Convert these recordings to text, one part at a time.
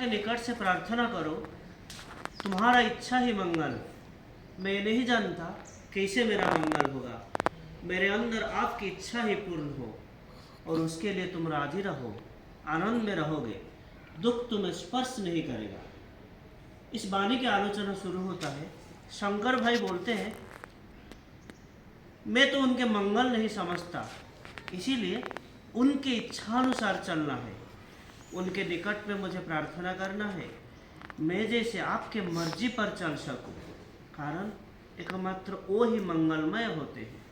के निकट से प्रार्थना करो, तुम्हारा इच्छा ही मंगल। मैं नहीं जानता कैसे मेरा मंगल होगा, मेरे अंदर आपकी इच्छा ही पूर्ण हो और उसके लिए तुम राजी रहो, आनंद में रहोगे, दुख तुम्हें स्पर्श नहीं करेगा। इस वाणी की आलोचना शुरू होता है। शंकर भाई बोलते हैं, मैं तो उनके मंगल नहीं समझता, इसीलिए उनके इच्छानुसार चलना है, उनके निकट में मुझे प्रार्थना करना है, मैं जैसे आपके मर्जी पर चल सकूं, कारण एकमात्र वो ही मंगलमय होते हैं।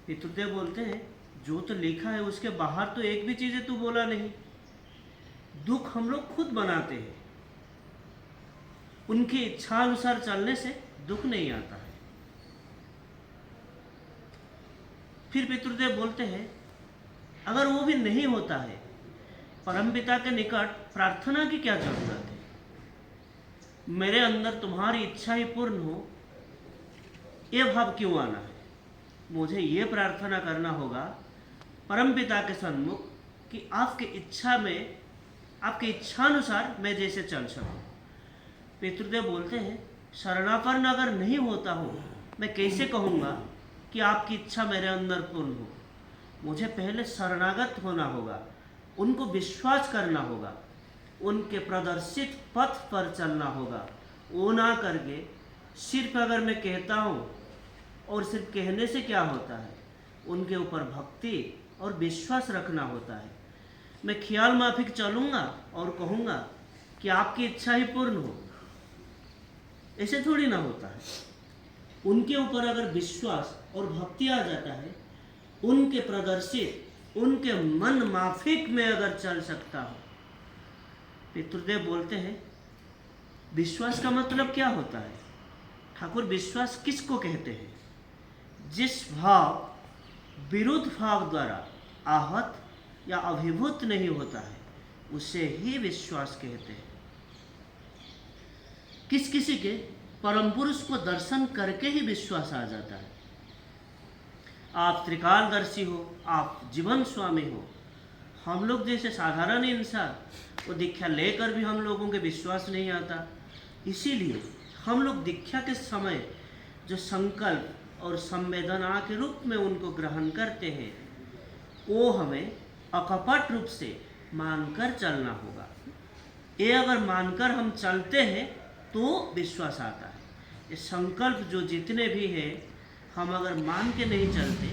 पितृदेव बोलते हैं, जो तो लिखा है उसके बाहर तो एक भी चीज़ें तू बोला नहीं। दुख हम लोग खुद बनाते हैं, उनकी इच्छा अनुसार चलने से दुख नहीं आता है। फिर पितृदेव बोलते हैं, अगर वो भी नहीं होता है, परमपिता के निकट प्रार्थना की क्या जरूरत है? मेरे अंदर तुम्हारी इच्छा ही पूर्ण हो, ये भाव क्यों आना है? मुझे ये प्रार्थना करना होगा परमपिता के सन्मुख कि आपकी इच्छा में, आपकी इच्छानुसार मैं जैसे चल सकूं। पितृदेव बोलते हैं, शरणापन्न अगर नहीं होता हो, मैं कैसे कहूँगा कि आपकी इच्छा मेरे अंदर पूर्ण हो? मुझे पहले शरणागत होना होगा, उनको विश्वास करना होगा, उनके प्रदर्शित पथ पर चलना होगा। वो ना करके सिर्फ अगर मैं कहता हूँ, और सिर्फ कहने से क्या होता है, उनके ऊपर भक्ति और विश्वास रखना होता है। मैं ख्याल माफिक चलूँगा और कहूँगा कि आपकी इच्छा ही पूर्ण हो, ऐसे थोड़ी ना होता है। उनके ऊपर अगर विश्वास और भक्ति आ जाता है, उनके प्रदर्शित, उनके मन माफिक में अगर चल सकता हो। पितृदेव बोलते हैं, विश्वास का मतलब क्या होता है? ठाकुर विश्वास किसको कहते हैं? जिस भाव विरुद्ध भाव द्वारा आहत या अभिभूत नहीं होता है, उसे ही विश्वास कहते हैं। किसी के परम पुरुष को दर्शन करके ही विश्वास आ जाता है। आप त्रिकालदर्शी हो, आप जीवन स्वामी हो, हम लोग जैसे साधारण इंसान, वो दीक्षा लेकर भी हम लोगों के विश्वास नहीं आता। इसीलिए हम लोग दीक्षा के समय जो संकल्प और संवेदना के रूप में उनको ग्रहण करते हैं, वो हमें अकपट रूप से मानकर चलना होगा। ये अगर मानकर हम चलते हैं तो विश्वास आता है। ये संकल्प जो जितने भी हैं, हम अगर मान के नहीं चलते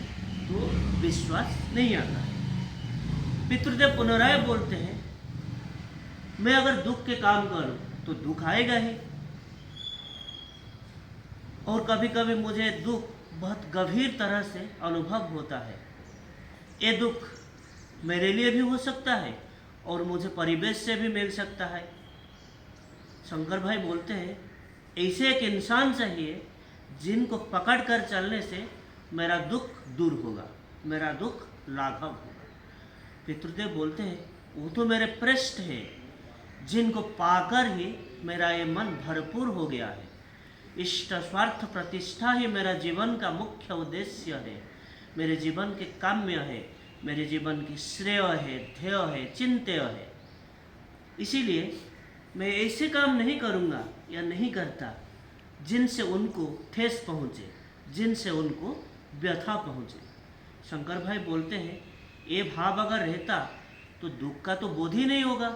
तो विश्वास नहीं आता है। पितृदेव पुनराय बोलते हैं, मैं अगर दुख के काम करूं तो दुख आएगा ही, और कभी कभी मुझे दुख बहुत गंभीर तरह से अनुभव होता है। ये दुख मेरे लिए भी हो सकता है और मुझे परिवेश से भी मिल सकता है। शंकर भाई बोलते हैं, ऐसे एक इंसान चाहिए जिनको पकड़ कर चलने से मेरा दुख दूर होगा, मेरा दुख लाघव होगा। पितृदेव बोलते हैं, वो तो मेरे पृष्ठ है, जिनको पाकर ही मेरा ये मन भरपूर हो गया है। इष्ट स्वार्थ प्रतिष्ठा ही मेरा जीवन का मुख्य उद्देश्य है, मेरे जीवन के काम्य है, मेरे जीवन की श्रेय है, ध्येय है, चिंत्य है। इसीलिए मैं ऐसे काम नहीं करूँगा या नहीं करता जिनसे उनको ठेस पहुँचे, जिनसे उनको व्यथा पहुँचे। शंकर भाई बोलते हैं, ये भाव अगर रहता तो दुख का तो बोध ही नहीं होगा।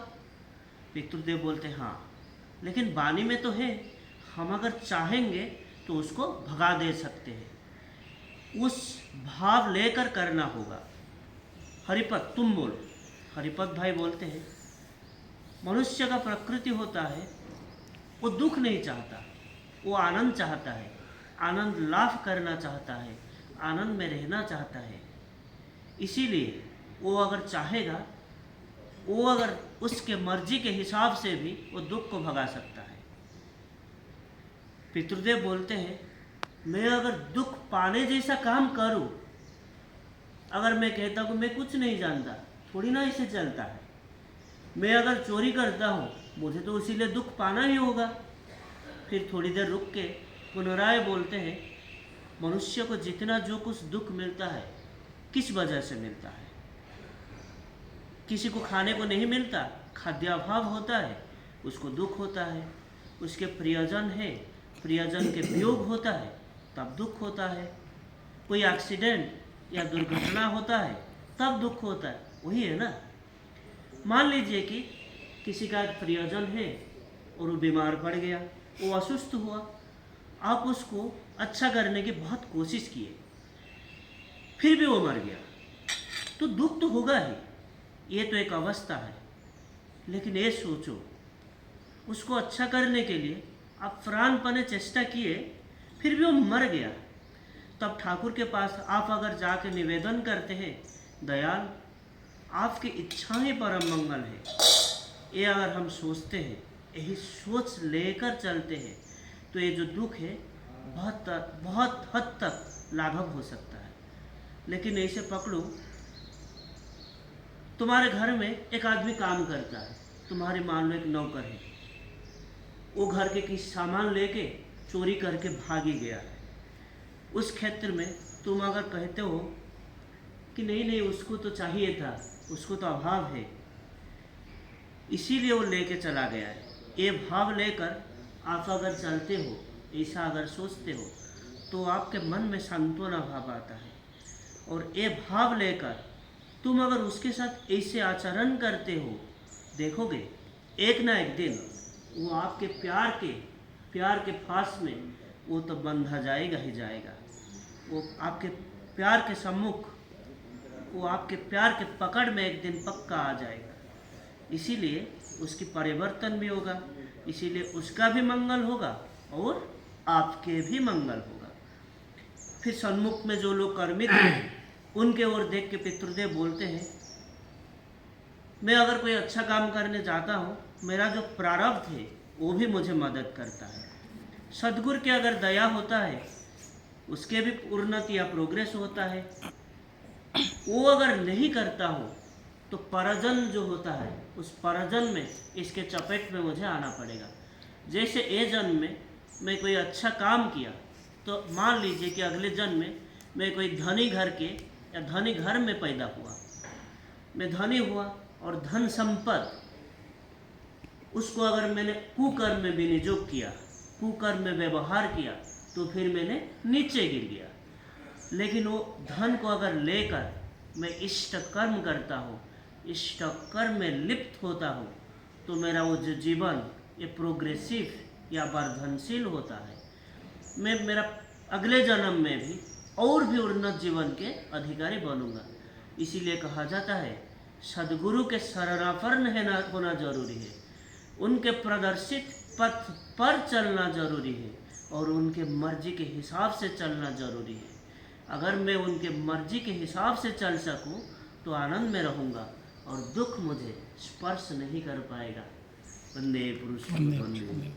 पितृदेव बोलते हैं, हाँ, लेकिन वाणी में तो है, हम अगर चाहेंगे तो उसको भगा दे सकते हैं। उस भाव लेकर करना होगा। हरिपद तुम बोलो। हरिपद भाई बोलते हैं, मनुष्य का प्रकृति होता है, वो दुख नहीं चाहता, वो आनंद चाहता है, आनंद लाभ करना चाहता है, आनंद में रहना चाहता है। इसीलिए वो अगर चाहेगा, वो अगर उसके मर्जी के हिसाब से भी वो दुख को भगा सकता है। पितृदेव बोलते हैं, मैं अगर दुख पाने जैसा काम करूं, अगर मैं कहता हूँ मैं कुछ नहीं जानता, थोड़ी ना इसे चलता है। मैं अगर चोरी करता हूँ, मुझे तो इसीलिए दुख पाना ही होगा। फिर थोड़ी देर रुक के पुनराय बोलते हैं, मनुष्य को जितना जो कुछ दुख मिलता है, किस वजह से मिलता है? किसी को खाने को नहीं मिलता, खाद्याभाव होता है उसको दुख होता है, उसके प्रियजन है, प्रियजन के वियोग होता है तब दुख होता है, कोई एक्सीडेंट या दुर्घटना होता है तब दुख होता है। वही है ना। मान लीजिए कि किसी का एक प्रियजन है और वो बीमार पड़ गया, वो असुस्थ हुआ, आप उसको अच्छा करने की बहुत कोशिश किए, फिर भी वो मर गया, तो दुख तो होगा ही, ये तो एक अवस्था है। लेकिन ये सोचो, उसको अच्छा करने के लिए आप प्राणपणे चेष्टा किए, फिर भी वो मर गया, तब ठाकुर के पास आप अगर जाके निवेदन करते हैं, दयाल आपकी इच्छा ही परम मंगल है, ये अगर हम सोचते हैं, यही सोच लेकर चलते हैं, तो ये जो दुख है बहुत हद तक लाघव हो सकता है। लेकिन ऐसे पकड़ो, तुम्हारे घर में एक आदमी काम करता है, तुम्हारी मान लो एक नौकर है, वो घर के किसी सामान लेके चोरी करके भागी गया है। उस क्षेत्र में तुम अगर कहते हो कि नहीं नहीं उसको तो चाहिए था, उसको तो अभाव है, इसीलिए वो लेके चला गया है, ये भाव लेकर आप अगर चलते हो, ऐसा अगर सोचते हो, तो आपके मन में सांत्वना भाव आता है। और ये भाव लेकर तुम अगर उसके साथ ऐसे आचरण करते हो, देखोगे एक ना एक दिन वो आपके प्यार के फांस में वो तो बंधा जाएगा ही जाएगा। वो आपके प्यार के सम्मुख, वो आपके प्यार के पकड़ में एक दिन पक्का आ जाएगा। इसीलिए उसकी परिवर्तन भी होगा, इसीलिए उसका भी मंगल होगा और आपके भी मंगल होगा। फिर सन्मुख में जो लोग कर्मित हैं, उनके ओर देख के पितृदेव बोलते हैं, मैं अगर कोई अच्छा काम करने जाता हूँ, मेरा जो प्रारब्ध है वो भी मुझे मदद करता है। सद्गुरु की अगर दया होता है, उसके भी उन्नति या प्रोग्रेस होता है। वो अगर नहीं करता हो तो परजन जो होता है, उस परजन में इसके चपेट में मुझे आना पड़ेगा। जैसे ए जन्म में मैं कोई अच्छा काम किया, तो मान लीजिए कि अगले जन्म में मैं कोई धनी घर के या धनी घर में पैदा हुआ, मैं धनी हुआ और धन संपत्ति उसको अगर मैंने कुकर्म में विनियोग किया, कुकर्म में व्यवहार किया, तो फिर मैंने नीचे गिर गया। लेकिन वो धन को अगर लेकर मैं इष्ट कर्म करता हूँ, इष्ट कर्म में लिप्त होता हूँ, तो मेरा वो जो जीवन ये प्रोग्रेसिव या वर्धनशील होता है। मैं मेरा अगले जन्म में भी और भी उन्नत जीवन के अधिकारी बनूंगा। इसीलिए कहा जाता है सद्गुरु के शरणापन्न होना जरूरी है, उनके प्रदर्शित पथ पर चलना जरूरी है और उनके मर्जी के हिसाब से चलना जरूरी है। अगर मैं उनके मर्जी के हिसाब से चल सकूं तो आनंद में रहूंगा और दुख मुझे स्पर्श नहीं कर पाएगा। वंदे पुरुष वंदे।